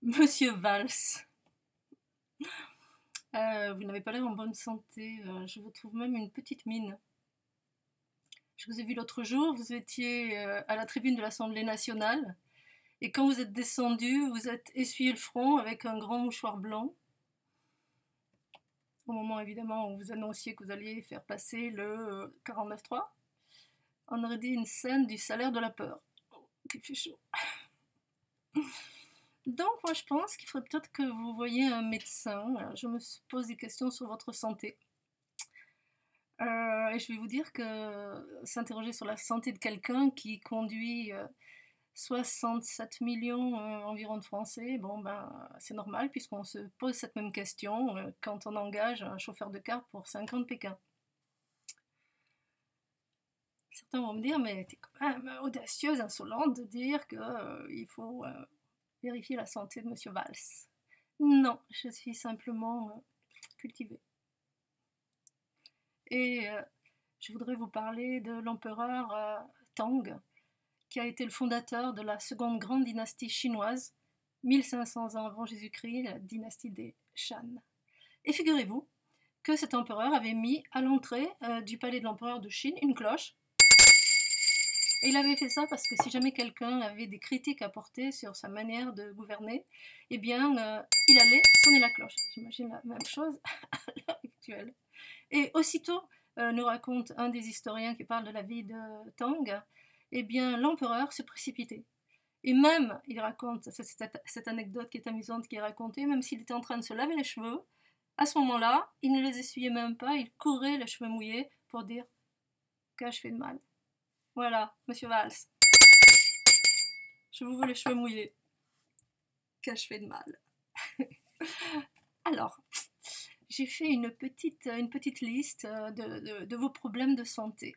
Monsieur Valls, vous n'avez pas l'air en bonne santé, je vous trouve même une petite mine. Je vous ai vu l'autre jour, vous étiez à la tribune de l'Assemblée nationale, et quand vous êtes descendu, vous êtes essuyé le front avec un grand mouchoir blanc, au moment évidemment où vous annonciez que vous alliez faire passer le 49.3. On aurait dit une scène du salaire de la peur. Oh, qui fait chaud. Donc moi je pense qu'il faudrait peut-être que vous voyiez un médecin. Je me pose des questions sur votre santé. Et je vais vous dire que s'interroger sur la santé de quelqu'un qui conduit 67 millions environ de Français, bon ben c'est normal puisqu'on se pose cette même question quand on engage un chauffeur de car pour 50 pékin. Certains vont me dire, mais t'es quand même audacieuse, insolente de dire qu'il faut vérifier la santé de Monsieur Valls. Non, je suis simplement cultivée. Et je voudrais vous parler de l'empereur Tang, qui a été le fondateur de la seconde grande dynastie chinoise, 1500 ans avant Jésus-Christ, la dynastie des Shan. Et figurez-vous que cet empereur avait mis à l'entrée du palais de l'empereur de Chine une cloche. Et il avait fait ça parce que si jamais quelqu'un avait des critiques à porter sur sa manière de gouverner, eh bien, il allait sonner la cloche. J'imagine la même chose à l'heure actuelle. Et aussitôt, nous raconte un des historiens qui parle de la vie de Tang, eh bien, l'empereur se précipitait. Et même, il raconte cette anecdote qui est amusante, qui est racontée, même s'il était en train de se laver les cheveux, à ce moment-là, il ne les essuyait même pas, il courait les cheveux mouillés pour dire « qu'ai-je fait de mal ?» Voilà, Monsieur Valls, je vous veux les cheveux mouillés. Qu'ai-je fait de mal? Alors, j'ai fait une petite liste de vos problèmes de santé.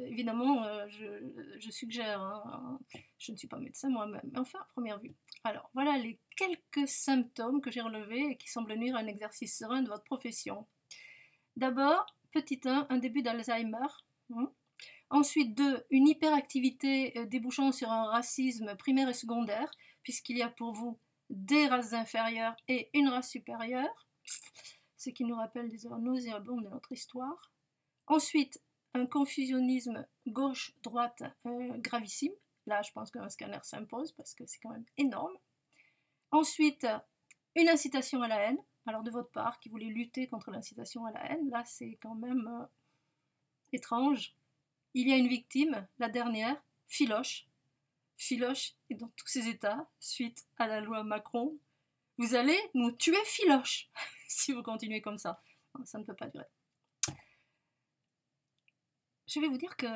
Évidemment, je suggère, hein, je ne suis pas médecin moi-même, mais enfin, à première vue. Alors, voilà les quelques symptômes que j'ai relevés et qui semblent nuire à un exercice serein de votre profession. D'abord, petit 1, un début d'Alzheimer. Ensuite, 2, une hyperactivité débouchant sur un racisme primaire et secondaire, puisqu'il y a pour vous des races inférieures et une race supérieure, ce qui nous rappelle des heures nauséabondes de notre histoire. Ensuite, un confusionnisme gauche-droite gravissime. Là, je pense qu'un scanner s'impose parce que c'est quand même énorme. Ensuite, une incitation à la haine. Alors, de votre part, qui voulez lutter contre l'incitation à la haine, là, c'est quand même étrange. Il y a une victime, la dernière, Philoche. Philoche est dans tous ses états, suite à la loi Macron. Vous allez nous tuer Philoche si vous continuez comme ça. Non, ça ne peut pas durer. Je vais vous dire que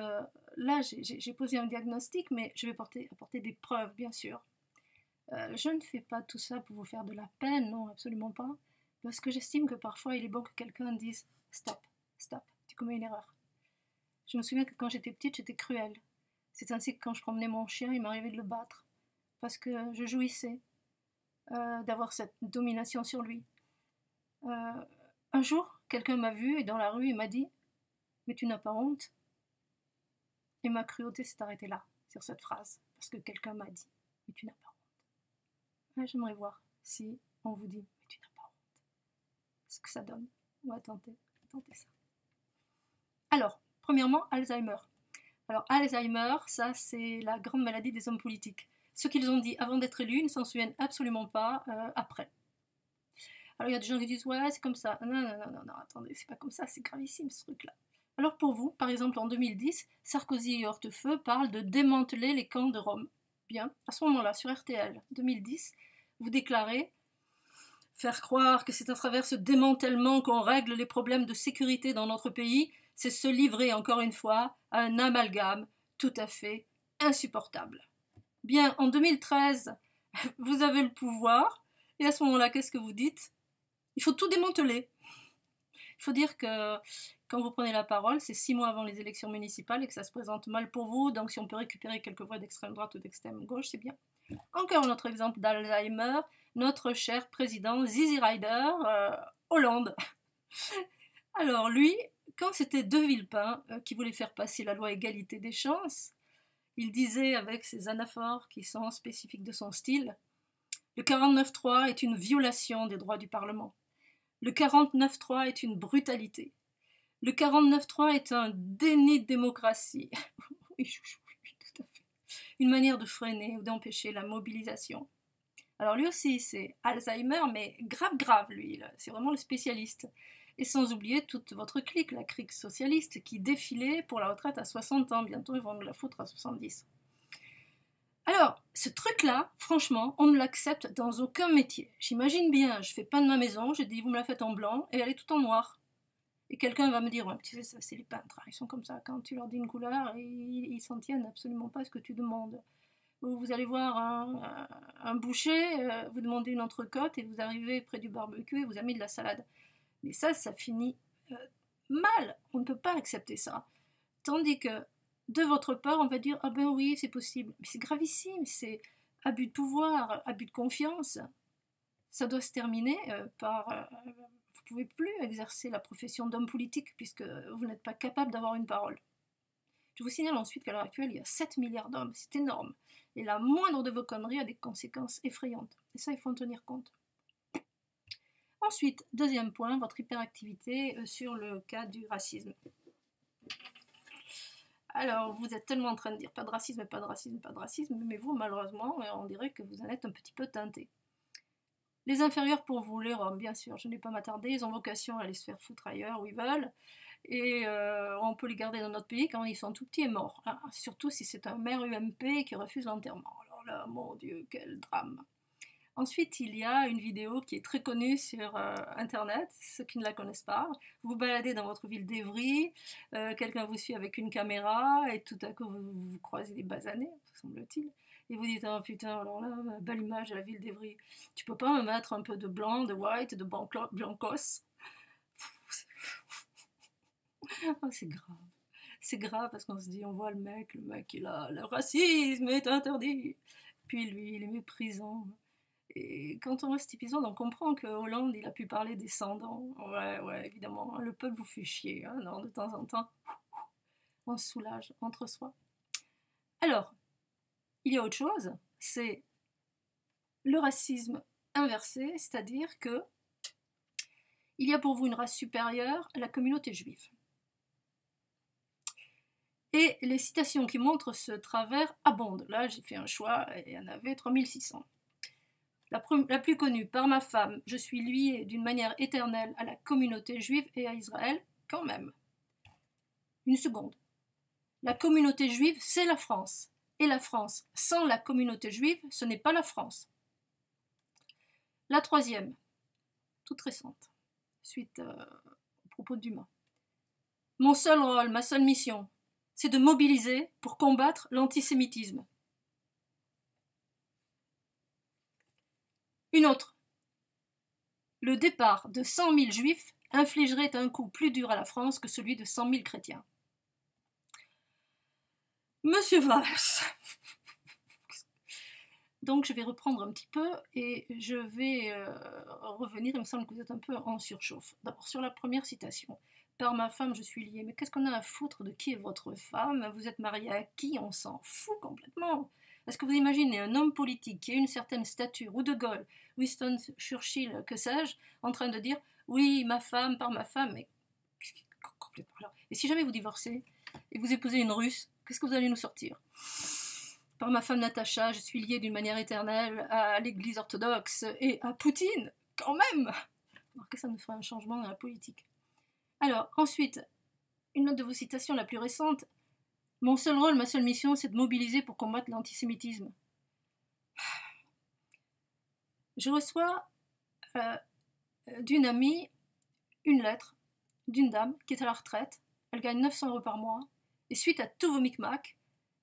là, j'ai posé un diagnostic, mais je vais apporter des preuves, bien sûr. Je ne fais pas tout ça pour vous faire de la peine, non, absolument pas. Parce que j'estime que parfois, il est bon que quelqu'un dise « Stop, stop, tu commets une erreur ». Je me souviens que quand j'étais petite, j'étais cruelle. C'est ainsi que quand je promenais mon chien, il m'arrivait de le battre. Parce que je jouissais d'avoir cette domination sur lui. Un jour, quelqu'un m'a vu et dans la rue, il m'a dit « Mais tu n'as pas honte ?» Et ma cruauté s'est arrêtée là, sur cette phrase, parce que quelqu'un m'a dit « Mais tu n'as pas honte ?» J'aimerais voir si on vous dit « Mais tu n'as pas honte ?» Ce que ça donne. On va tenter ça. Alors, premièrement, Alzheimer. Alors, Alzheimer, ça, c'est la grande maladie des hommes politiques. Ce qu'ils ont dit avant d'être élus, ils ne s'en souviennent absolument pas après. Alors, il y a des gens qui disent « Ouais, c'est comme ça. » Non, attendez, c'est pas comme ça, c'est gravissime ce truc-là. Alors pour vous, par exemple en 2010, Sarkozy et Hortefeux parlent de démanteler les camps de Rome. Bien, à ce moment-là, sur RTL 2010, vous déclarez faire croire que c'est à travers ce démantèlement qu'on règle les problèmes de sécurité dans notre pays, c'est se livrer encore une fois à un amalgame tout à fait insupportable. Bien, en 2013, vous avez le pouvoir, et à ce moment-là, qu'est-ce que vous dites? Il faut tout démanteler. Il faut dire que quand vous prenez la parole, c'est 6 mois avant les élections municipales et que ça se présente mal pour vous, donc si on peut récupérer quelques voix d'extrême droite ou d'extrême gauche, c'est bien. Encore un autre exemple d'Alzheimer, notre cher président Zizi Rider, Hollande. Alors lui, quand c'était De Villepin qui voulait faire passer la loi égalité des chances, il disait avec ses anaphores qui sont spécifiques de son style Le 49.3 est une violation des droits du Parlement. Le 49.3 est une brutalité. Le 49.3 est un déni de démocratie. Oui, tout à fait. Une manière de freiner ou d'empêcher la mobilisation. Alors lui aussi, c'est Alzheimer, mais grave, lui. C'est vraiment le spécialiste. Et sans oublier toute votre clique, la clique socialiste, qui défilait pour la retraite à 60 ans. Bientôt, ils vont nous la foutre à 70. Alors, ce truc-là, franchement, on ne l'accepte dans aucun métier. J'imagine bien, je fais peindre ma maison, je dis, vous me la faites en blanc, et elle est toute en noir. Et quelqu'un va me dire, ouais, tu sais, ça, c'est les peintres, ils sont comme ça, quand tu leur dis une couleur, ils s'en tiennent absolument pas à ce que tu demandes. Ou vous allez voir un boucher, vous demandez une entrecôte, et vous arrivez près du barbecue, et vous avez mis de la salade. Mais ça finit mal, on ne peut pas accepter ça. Tandis que, de votre part, on va dire, ah ben oui, c'est possible. Mais c'est gravissime, c'est abus de pouvoir, abus de confiance. Ça doit se terminer par... vous ne pouvez plus exercer la profession d'homme politique puisque vous n'êtes pas capable d'avoir une parole. Je vous signale ensuite qu'à l'heure actuelle, il y a 7 milliards d'hommes, c'est énorme. Et la moindre de vos conneries a des conséquences effrayantes. Et ça, il faut en tenir compte. Ensuite, deuxième point, votre hyperactivité sur le cas du racisme. Alors, vous êtes tellement en train de dire pas de racisme, pas de racisme, pas de racisme, mais vous, malheureusement, on dirait que vous en êtes un petit peu teinté. Les inférieurs pour vous, les Roms, bien sûr, je n'ai pas m'attarder, ils ont vocation à aller se faire foutre ailleurs où ils veulent, et on peut les garder dans notre pays quand ils sont tout petits et morts, hein, surtout si c'est un maire UMP qui refuse l'enterrement. Alors là, mon Dieu, quel drame. Ensuite, il y a une vidéo qui est très connue sur Internet, ceux qui ne la connaissent pas. Vous vous baladez dans votre ville d'Evry, quelqu'un vous suit avec une caméra, et tout à coup, vous croisez des basanés, semble-t-il. Et vous dites, oh putain, alors là, belle image de la ville d'Evry. Tu peux pas me mettre un peu de blanc, de white, de blancos? Oh, c'est grave. C'est grave parce qu'on se dit, on voit le mec est là, le racisme est interdit. Puis lui, il est méprisant. Et quand on voit cet épisode, on comprend que Hollande, il a pu parler descendant. Ouais, évidemment, le peuple vous fait chier, hein, non, de temps en temps. On se soulage entre soi. Alors, il y a autre chose, c'est le racisme inversé, c'est-à-dire que il y a pour vous une race supérieure à la communauté juive. Et les citations qui montrent ce travers abondent. Là, j'ai fait un choix, et il y en avait 3600. La plus connue, par ma femme, je suis liée d'une manière éternelle à la communauté juive et à Israël, quand même. Une seconde. La communauté juive, c'est la France. Et la France, sans la communauté juive, ce n'est pas la France. La troisième, toute récente, suite au propos de Dumas. Mon seul rôle, ma seule mission, c'est de mobiliser pour combattre l'antisémitisme. Une autre. Le départ de 100 000 juifs infligerait un coup plus dur à la France que celui de 100 000 chrétiens. Monsieur Valls. Donc je vais reprendre un petit peu et je vais revenir, il me semble que vous êtes un peu en surchauffe. D'abord sur la première citation. Par ma femme, je suis liée. Mais qu'est-ce qu'on a à foutre de qui est votre femme? Vous êtes marié à qui? On s'en fout complètement. Est-ce que vous imaginez un homme politique qui a une certaine stature, ou De Gaulle, Winston Churchill, que sais-je, en train de dire oui, ma femme, par ma femme, mais complètement là. Et si jamais vous divorcez et vous épousez une Russe, qu'est-ce que vous allez nous sortir? Par ma femme Natacha, je suis liée d'une manière éternelle à l'église orthodoxe et à Poutine, quand même. Alors que ça me ferait un changement dans la politique. Alors, ensuite, une autre de vos citations la plus récente. Mon seul rôle, ma seule mission, c'est de mobiliser pour combattre l'antisémitisme. Je reçois d'une amie une lettre d'une dame qui est à la retraite. Elle gagne 900 € par mois. Et suite à tous vos micmacs,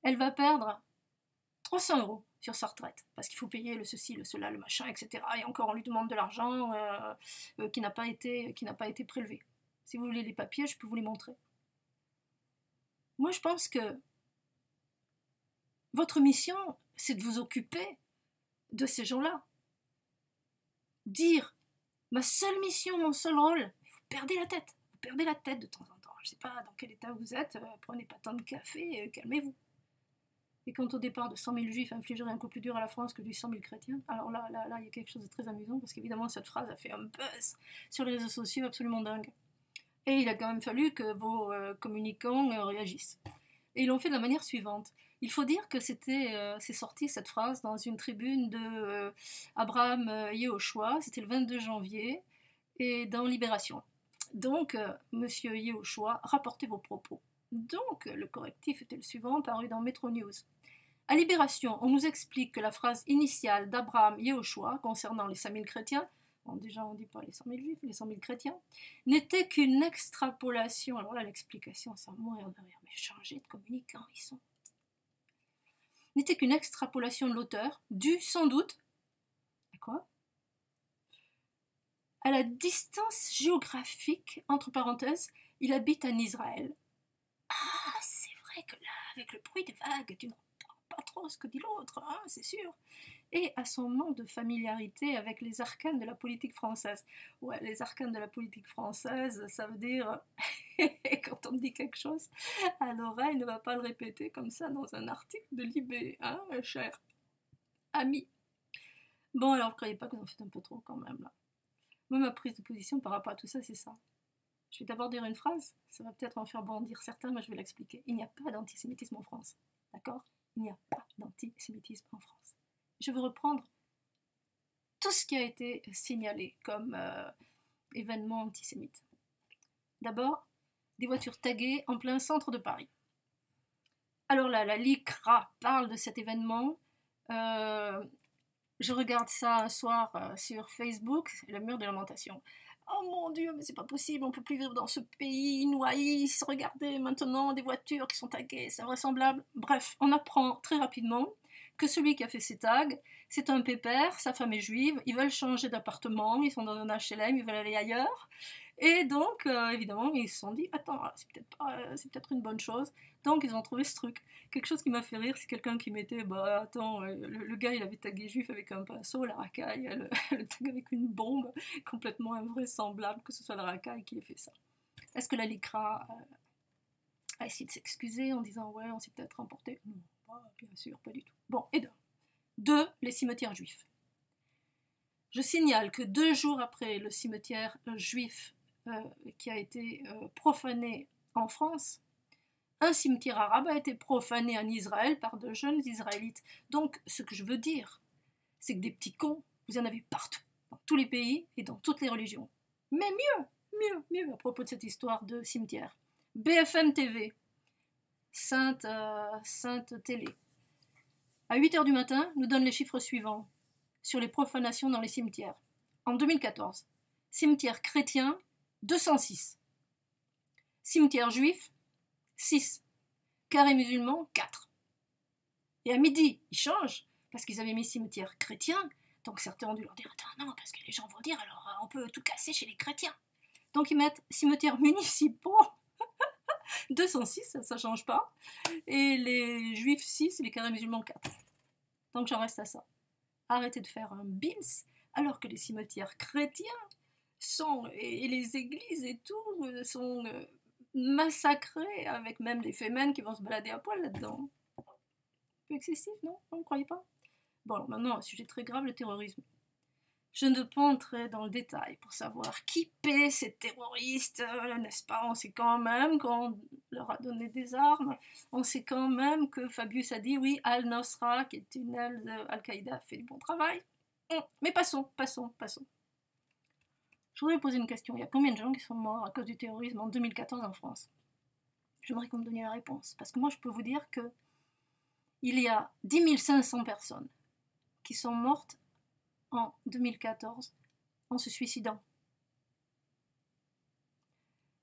elle va perdre 300 € sur sa retraite, parce qu'il faut payer le ceci, le cela, le machin, etc. Et encore, on lui demande de l'argent qui n'a pas été prélevé. Si vous voulez les papiers, je peux vous les montrer. Moi, je pense que votre mission, c'est de vous occuper de ces gens-là. Dire, ma seule mission, mon seul rôle, vous perdez la tête. Vous perdez la tête de temps en temps. Je ne sais pas dans quel état vous êtes, prenez pas tant de café, calmez-vous. Et quand au départ de 100 000 juifs infligeraient un coup plus dur à la France que du 100 000 chrétiens, alors là, il y a quelque chose de très amusant, parce qu'évidemment, cette phrase a fait un buzz sur les réseaux sociaux absolument dingue. Et il a quand même fallu que vos communicants réagissent. Et ils l'ont fait de la manière suivante. Il faut dire que c'est sorti cette phrase dans une tribune de Abraham Yehoshua, c'était le 22 janvier, et dans Libération. Donc, monsieur Yehoshua, rapportez vos propos. Donc, le correctif était le suivant, paru dans Metro News. À Libération, on nous explique que la phrase initiale d'Abraham Yehoshua concernant les 5000 chrétiens, bon, déjà on ne dit pas les 100 000 juifs, les 100 000 chrétiens, n'était qu'une extrapolation. Alors là, l'explication, c'est à mourir de rire, mais changez de communicants, ils sont. N'était qu'une extrapolation de l'auteur, due sans doute à quoi? À la distance géographique, entre parenthèses, il habite en Israël. Ah, c'est vrai que là, avec le bruit des vagues, tu n'entends pas trop ce que dit l'autre, hein, c'est sûr. Et à son manque de familiarité avec les arcanes de la politique française. Ouais, les arcanes de la politique française, ça veut dire, quand on dit quelque chose, à l'oreille, ne va pas le répéter comme ça dans un article de Libé, hein, cher ami. Bon, alors, vous ne croyez pas que vous en faites un peu trop quand même, là. Moi, ma prise de position par rapport à tout ça, c'est ça. Je vais d'abord dire une phrase, ça va peut-être en faire bondir certains, mais je vais l'expliquer. Il n'y a pas d'antisémitisme en France, d'accord? Il n'y a pas d'antisémitisme en France. Je veux reprendre tout ce qui a été signalé comme événement antisémite. D'abord, des voitures taguées en plein centre de Paris. Alors là, la LICRA parle de cet événement. Je regarde ça un soir sur Facebook, c'est le mur de lamentation. Oh mon Dieu, mais c'est pas possible, on peut plus vivre dans ce pays, nous haïssent, regardez maintenant des voitures qui sont taguées, c'est invraisemblable. Bref, on apprend très rapidement que celui qui a fait ces tags, c'est un pépère, sa femme est juive, ils veulent changer d'appartement, ils sont dans un HLM, ils veulent aller ailleurs. Et donc, évidemment, ils se sont dit, attends, c'est peut-être une bonne chose. Donc, ils ont trouvé ce truc. Quelque chose qui m'a fait rire, c'est quelqu'un qui mettait, bah attends, le gars il avait tagué juif avec un pinceau, la racaille, le tag avec une bombe, complètement invraisemblable que ce soit la racaille qui ait fait ça. Est-ce que la LICRA a essayé de s'excuser en disant, ouais, on s'est peut-être emporté? Non, bien sûr, pas du tout. Bon, et deux, les cimetières juifs. Je signale que 2 jours après le cimetière juif qui a été profané en France, un cimetière arabe a été profané en Israël par de jeunes Israélites. Donc, ce que je veux dire, c'est que des petits cons, vous en avez partout, dans tous les pays et dans toutes les religions. Mais mieux à propos de cette histoire de cimetière. BFM TV, Sainte Télé, à 8h du matin, nous donne les chiffres suivants sur les profanations dans les cimetières. En 2014, cimetière chrétien, 206. Cimetière juif, 6. Carré musulman, 4. Et à midi, ils changent, parce qu'ils avaient mis cimetière chrétien, donc certains ont dû leur dire, attends, non, parce que les gens vont dire, alors on peut tout casser chez les chrétiens. Donc ils mettent cimetières municipaux, 206, ça ne change pas, et les juifs 6 et les carrés musulmans 4. Donc j'en reste à ça. Arrêtez de faire un bins, alors que les cimetières chrétiens sont, et les églises et tout, sont massacrés, avec même les fémènes qui vont se balader à poil là-dedans. Un peu excessif, non? Vous ne croyez pas? Bon, alors maintenant, un sujet très grave, le terrorisme. Je ne veux pas entrer dans le détail pour savoir qui paie ces terroristes, n'est-ce pas? On sait quand même qu'on leur a donné des armes. On sait quand même que Fabius a dit, oui, Al-Nosra, qui est une aile d'Al-Qaïda, a fait du bon travail. Mais passons. Je voudrais vous poser une question. Il y a combien de gens qui sont morts à cause du terrorisme en 2014 en France? J'aimerais que vous me donniez la réponse. Parce que moi, je peux vous dire que il y a 10 500 personnes qui sont mortes en 2014 en se suicidant.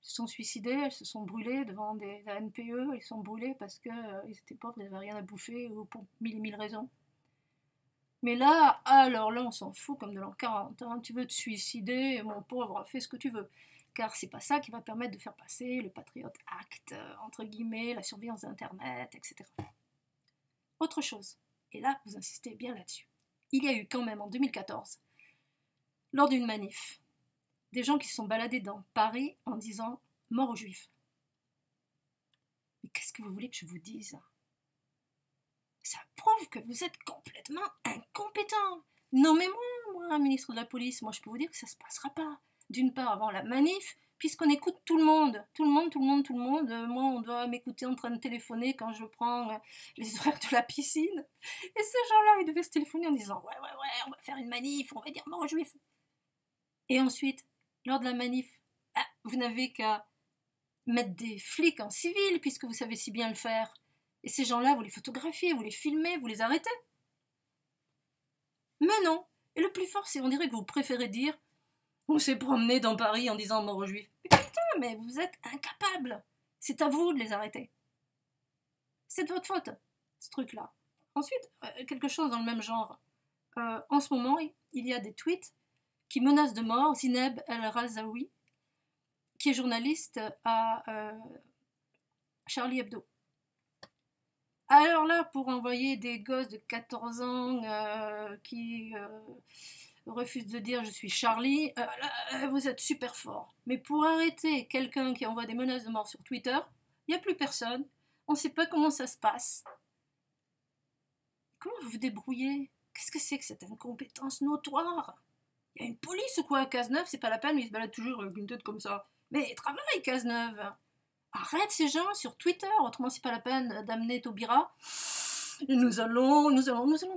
Elles se sont suicidées, elles se sont brûlées devant la NPE, elles se sont brûlées parce qu'ils étaient pauvres, ils n'avaient rien à bouffer ou pour mille raisons. Mais là, alors là, on s'en fout comme de l'an 40. Hein. Tu veux te suicider, mon pauvre, fais ce que tu veux. Car c'est pas ça qui va permettre de faire passer le Patriot Act, entre guillemets, la surveillance d'Internet, etc. Autre chose, et là, vous insistez bien là-dessus. Il y a eu quand même en 2014, lors d'une manif, des gens qui se sont baladés dans Paris en disant « mort aux juifs ». Mais qu'est-ce que vous voulez que je vous dise? Ça prouve que vous êtes complètement incompétent. Nommez-moi, moi, un ministre de la police. Moi, je peux vous dire que ça ne se passera pas. D'une part, avant la manif, puisqu'on écoute tout le monde. Tout le monde, tout le monde, tout le monde. Moi, on doit m'écouter en train de téléphoner quand je prends les horaires de la piscine. Et ces gens-là, ils devaient se téléphoner en disant ouais, ouais, ouais, on va faire une manif, on va dire mort aux juifs. Et ensuite, lors de la manif, vous n'avez qu'à mettre des flics en civil, puisque vous savez si bien le faire. Et ces gens-là, vous les photographiez, vous les filmez, vous les arrêtez. Mais non. Et le plus fort, c'est on dirait que vous préférez dire on s'est promené dans Paris en disant mort aux juifs. Mais putain, mais vous êtes incapables. C'est à vous de les arrêter. C'est de votre faute, ce truc-là. Ensuite, quelque chose dans le même genre. En ce moment, il y a des tweets qui menacent de mort Zineb El-Razaoui, qui est journaliste à Charlie Hebdo. Alors là, pour envoyer des gosses de 14 ans qui refusent de dire je suis Charlie, là, vous êtes super fort. Mais pour arrêter quelqu'un qui envoie des menaces de mort sur Twitter, il n'y a plus personne. On ne sait pas comment ça se passe. Comment vous vous débrouillez? Qu'est-ce que c'est que cette incompétence notoire? Il y a une police ou quoi à Cazeneuve? C'est pas la peine, mais ils se baladent toujours avec une tête comme ça. Mais travaille, Cazeneuve! Arrête ces gens sur Twitter, autrement c'est pas la peine d'amener Taubira. Nous allons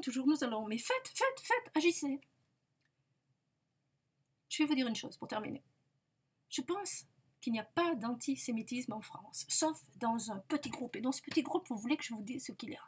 toujours, nous allons. Mais faites, agissez. Je vais vous dire une chose pour terminer. Je pense qu'il n'y a pas d'antisémitisme en France, sauf dans un petit groupe. Et dans ce petit groupe, vous voulez que je vous dise ce qu'il y a.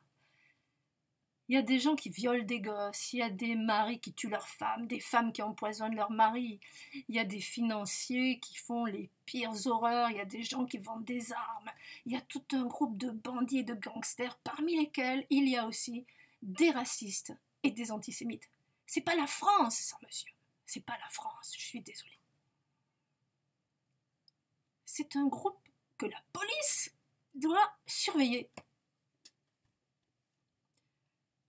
Il y a des gens qui violent des gosses, il y a des maris qui tuent leurs femmes, des femmes qui empoisonnent leurs maris, il y a des financiers qui font les pires horreurs, il y a des gens qui vendent des armes, il y a tout un groupe de bandits et de gangsters, parmi lesquels il y a aussi des racistes et des antisémites. C'est pas la France, ça, monsieur. C'est pas la France, je suis désolée. C'est un groupe que la police doit surveiller.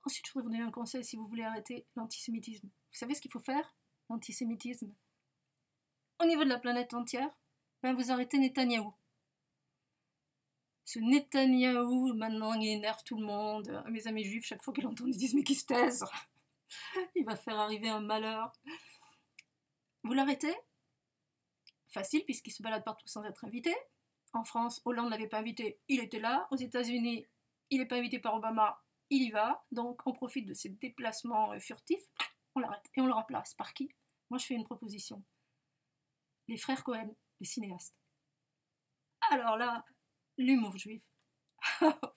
Ensuite, je voudrais vous donner un conseil si vous voulez arrêter l'antisémitisme. Vous savez ce qu'il faut faire? L'antisémitisme. Au niveau de la planète entière, vous arrêtez Netanyahou. Ce Netanyahou, maintenant, il énerve tout le monde. Mes amis juifs, chaque fois qu'ils l'entendent, ils disent mais qu'il se taise. Il va faire arriver un malheur. Vous l'arrêtez? Facile, puisqu'il se balade partout sans être invité. En France, Hollande ne l'avait pas invité, il était là. Aux États-Unis, il n'est pas invité par Obama, il y va. Donc on profite de ces déplacements furtifs, on l'arrête et on le remplace. Par qui? Moi je fais une proposition. Les frères Cohen, les cinéastes. Alors là, l'humour juif.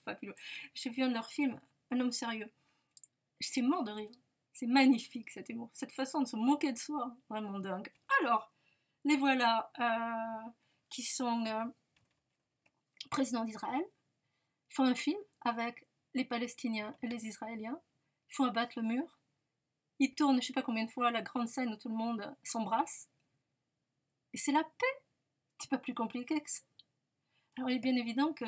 Fabuleux. J'ai vu un de leurs films, Un homme sérieux. J'étais mort de rire. C'est magnifique cet humour. Cette façon de se moquer de soi, vraiment dingue. Alors, les voilà qui sont présidents d'Israël. Ils font un film avec les Palestiniens et les Israéliens. Ils font abattre le mur. Ils tournent, je ne sais pas combien de fois, la grande scène où tout le monde s'embrasse. Et c'est la paix. C'est pas plus compliqué que ça. Alors il est bien évident que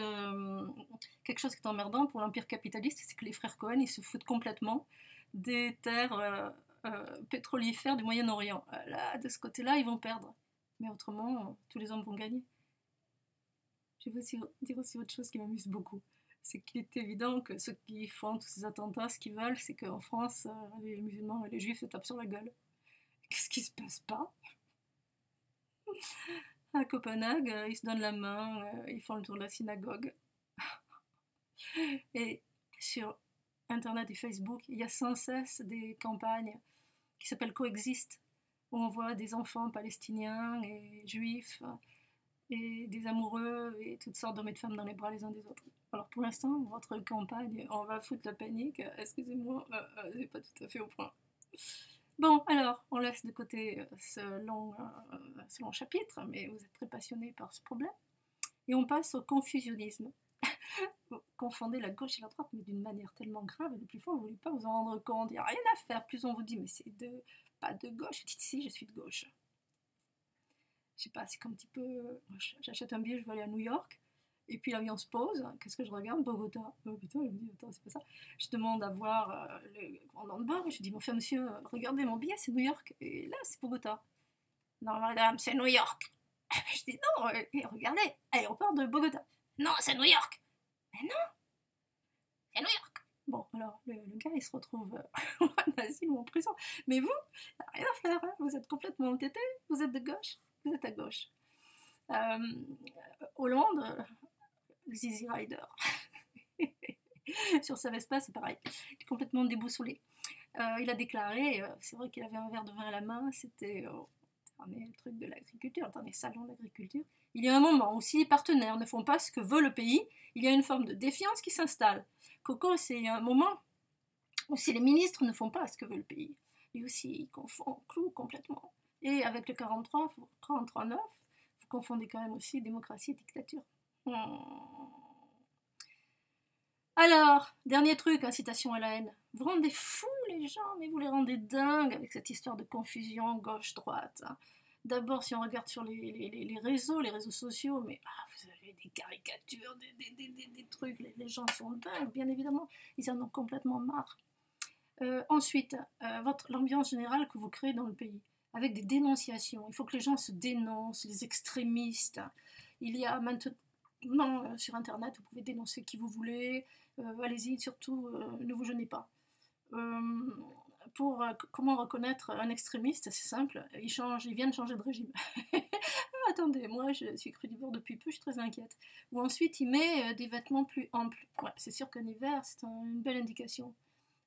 quelque chose qui est emmerdant pour l'empire capitaliste, c'est que les frères Cohen, ils se foutent complètement des terres pétrolifères du Moyen-Orient. Là, de ce côté-là, ils vont perdre. Mais autrement, tous les hommes vont gagner. Je vais vous dire aussi autre chose qui m'amuse beaucoup. C'est qu'il est évident que ceux qui font tous ces attentats, ce qu'ils veulent, c'est qu'en France, les musulmans et les juifs se tapent sur la gueule. Qu'est-ce qui se passe pas? À Copenhague, ils se donnent la main, ils font le tour de la synagogue. Et sur Internet et Facebook, il y a sans cesse des campagnes qui s'appellent Coexiste, où on voit des enfants palestiniens et juifs, et des amoureux, et toutes sortes d'hommes et de femmes dans les bras les uns des autres. Alors pour l'instant, votre campagne, on va foutre la panique, excusez-moi, c'est pas tout à fait au point. Bon, alors, on laisse de côté ce long chapitre, mais vous êtes très passionné par ce problème. Et on passe au confusionnisme. Vous confondez la gauche et la droite, mais d'une manière tellement grave, et le plus fort, vous ne voulez pas vous en rendre compte. Il n'y a rien à faire. Plus on vous dit, mais c'est pas de gauche. Vous dites, si, je suis de gauche. Je sais pas, c'est comme un petit peu... J'achète un billet, je veux aller à New York. Et puis l'avion se pose, qu'est-ce que je regarde? Bogota. Oh putain, je me dis, attends, c'est pas ça. Je demande à voir le commandant de bord et je dis, enfin monsieur, regardez mon billet, c'est New York. Et là, c'est Bogota. Non, madame, c'est New York. Je dis, non, regardez, aéroport de Bogota. Non, c'est New York. Mais non, c'est New York. Bon, alors, le gars, il se retrouve en asile ou en prison. Mais vous, rien à faire, hein, vous êtes complètement entêté, vous êtes de gauche, vous êtes à gauche. Hollande, Zizi Rider. Sur sa Vespa, c'est pareil, il est complètement déboussolé. Il a déclaré, c'est vrai qu'il avait un verre de vin à la main, c'était un truc de l'agriculture, un salon de l'agriculture. Il y a un moment où si les partenaires ne font pas ce que veut le pays, il y a une forme de défiance qui s'installe. Coco, c'est un moment où si les ministres ne font pas ce que veut le pays, lui aussi, il confond clou complètement. Et avec le 43, 43-9, vous confondez quand même aussi démocratie et dictature. Alors, dernier truc, incitation à la haine. Vous rendez fous les gens, mais vous les rendez dingues avec cette histoire de confusion gauche-droite. D'abord, si on regarde sur les réseaux sociaux, mais vous avez des caricatures, des trucs, les gens sont dingues, bien évidemment, ils en ont complètement marre. Ensuite, l'ambiance générale que vous créez dans le pays, avec des dénonciations. Il faut que les gens se dénoncent, les extrémistes. Il y a maintenant sur Internet, vous pouvez dénoncer qui vous voulez. Allez-y, surtout, ne vous gênez pas. Comment reconnaître un extrémiste? C'est simple, il vient de changer de régime. Attendez, moi je suis crudivore depuis peu, je suis très inquiète. Ou ensuite, il met des vêtements plus amples. Ouais, c'est sûr qu'en hiver, c'est une belle indication.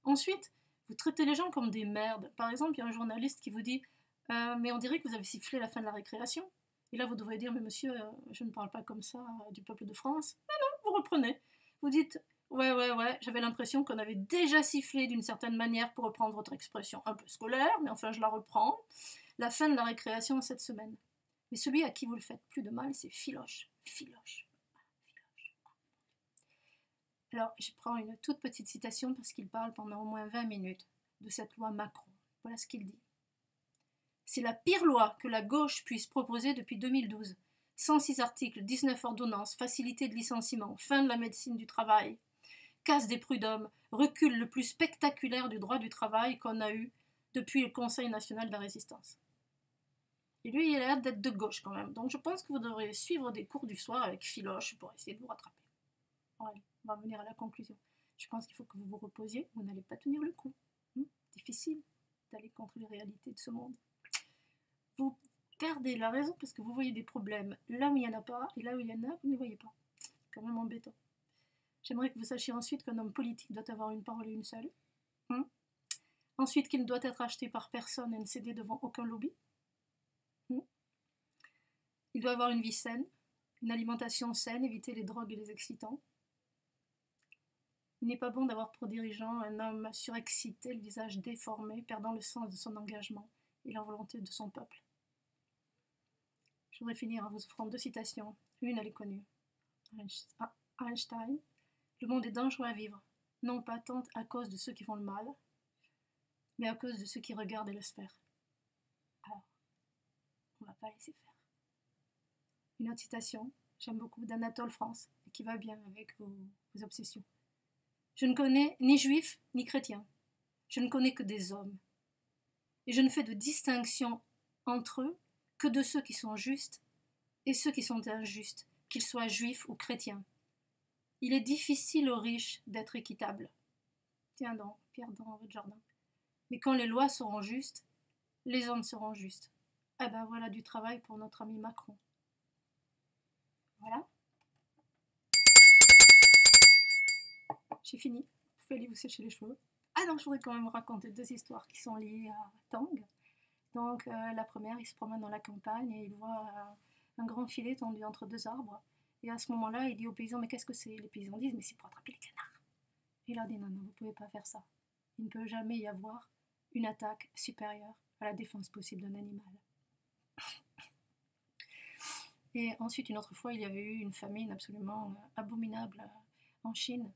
Ensuite, vous traitez les gens comme des merdes. Par exemple, il y a un journaliste qui vous dit mais on dirait que vous avez sifflé la fin de la récréation. Et là, vous devrez dire mais monsieur, je ne parle pas comme ça du peuple de France. Ah non, vous reprenez. Vous dites ouais, j'avais l'impression qu'on avait déjà sifflé d'une certaine manière, pour reprendre votre expression un peu scolaire, mais enfin je la reprends, la fin de la récréation cette semaine. Mais celui à qui vous le faites plus de mal, c'est Filoche. Filoche. Alors, je prends une toute petite citation parce qu'il parle pendant au moins 20 minutes de cette loi Macron. Voilà ce qu'il dit. C'est la pire loi que la gauche puisse proposer depuis 2012. 106 articles, 19 ordonnances, facilité de licenciement, fin de la médecine du travail, casse des prud'hommes, recul le plus spectaculaire du droit du travail qu'on a eu depuis le Conseil national de la résistance. Et lui, il a l'air d'être de gauche quand même. Donc je pense que vous devrez suivre des cours du soir avec Filoche pour essayer de vous rattraper. Bon, allez, on va venir à la conclusion. Je pense qu'il faut que vous vous reposiez, vous n'allez pas tenir le coup. Difficile d'aller contre les réalités de ce monde. Vous gardez la raison parce que vous voyez des problèmes là où il n'y en a pas, et là où il y en a, vous ne les voyez pas. C'est quand même embêtant. J'aimerais que vous sachiez ensuite qu'un homme politique doit avoir une parole et une seule. Ensuite, qu'il ne doit être acheté par personne et ne céder devant aucun lobby. Il doit avoir une vie saine, une alimentation saine, éviter les drogues et les excitants. Il n'est pas bon d'avoir pour dirigeant un homme surexcité, le visage déformé, perdant le sens de son engagement et la volonté de son peuple. Je voudrais finir en vous offrant 2 citations. Une, elle est connue. Einstein. Le monde est dangereux à vivre, non pas tant à cause de ceux qui font le mal, mais à cause de ceux qui regardent et laissent faire. Alors, on ne va pas laisser faire. Une autre citation, j'aime beaucoup, d'Anatole France, et qui va bien avec vos obsessions. Je ne connais ni juifs ni chrétiens. Je ne connais que des hommes. Et je ne fais de distinction entre eux que de ceux qui sont justes et ceux qui sont injustes, qu'ils soient juifs ou chrétiens. Il est difficile aux riches d'être équitables. Tiens donc, Pierre dans votre jardin. Mais quand les lois seront justes, les hommes seront justes. Eh ben voilà du travail pour notre ami Macron. Voilà. J'ai fini. Vous pouvez aller vous sécher les cheveux. Ah non, je voudrais quand même vous raconter 2 histoires qui sont liées à Tang. Donc la première, il se promène dans la campagne et il voit un grand filet tendu entre 2 arbres. Et à ce moment-là, il dit aux paysans, mais qu'est-ce que c'est? Les paysans disent, mais c'est pour attraper les canards. Et il leur dit, non, vous ne pouvez pas faire ça. Il ne peut jamais y avoir une attaque supérieure à la défense possible d'un animal. Et ensuite, une autre fois, il y avait eu une famine absolument abominable en Chine.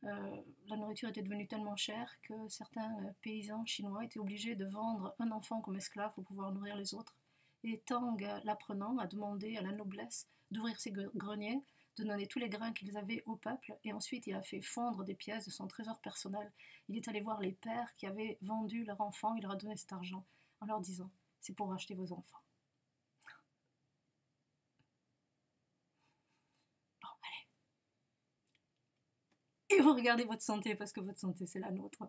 La nourriture était devenue tellement chère que certains paysans chinois étaient obligés de vendre un enfant comme esclave pour pouvoir nourrir les autres. Et Tang, l'apprenant, a demandé à la noblesse d'ouvrir ses greniers, de donner tous les grains qu'ils avaient au peuple, et ensuite il a fait fondre des pièces de son trésor personnel. Il est allé voir les pères qui avaient vendu leur enfant, il leur a donné cet argent en leur disant « c'est pour racheter vos enfants ». Bon, allez. Et vous regardez votre santé parce que votre santé, c'est la nôtre.